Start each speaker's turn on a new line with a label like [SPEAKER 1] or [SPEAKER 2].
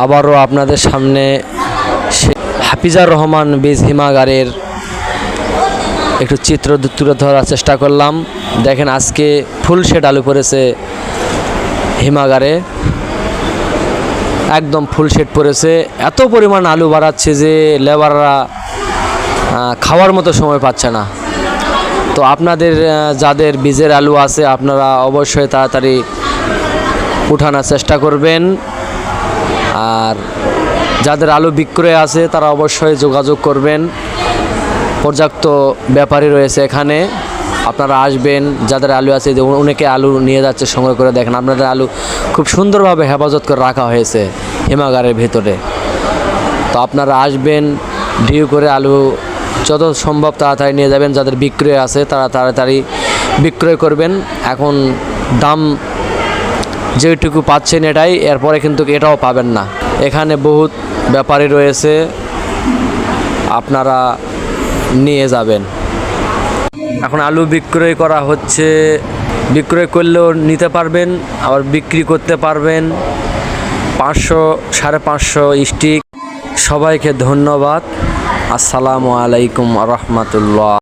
[SPEAKER 1] আবারও আপনাদের সামনে হাফিজার রহমান বীজ হিমাগারের একটু চিত্র তুলে ধরার চেষ্টা করলাম। দেখেন আজকে ফুল শেড আলু পড়েছে হিমাগারে, একদম ফুল শেড পড়েছে। এত পরিমাণ আলু বাড়াচ্ছে যে লেবাররা খাওয়ার মতো সময় পাচ্ছে না। তো আপনাদের যাদের বীজের আলু আছে আপনারা অবশ্যই তাড়াতাড়ি উঠানোর চেষ্টা করবেন। আর যাদের আলু বিক্রয় আছে তারা অবশ্যই যোগাযোগ করবেন। পর্যাপ্ত ব্যাপারী রয়েছে এখানে, আপনারা আসবেন। যাদের আলু আছে যে অনেকে আলু নিয়ে যাচ্ছে সংগ্রহ করে। দেখেন আপনাদের আলু খুব সুন্দরভাবে হেফাজত করে রাখা হয়েছে হিমাগারের ভিতরে। তো আপনারা আসবেন, ডিউ করে আলু যত সম্ভব তাড়াতাড়ি নিয়ে যাবেন। যাদের বিক্রয় আছে তারা তাড়াতাড়ি বিক্রয় করবেন। এখন দাম যেটুকু পাচ্ছেন এটাই, এরপরে কিন্তু এটাও পাবেন না। এখানে বহুত ব্যাপারী রয়েছে, আপনারা নিয়ে যাবেন। এখন আলু বিক্রয় করা হচ্ছে, বিক্রয় করলেও নিতে পারবেন, আবার বিক্রি করতে পারবেন। 500 550 স্টিক। সবাইকে ধন্যবাদ। আসসালামু আলাইকুম রহমতুল্লাহ।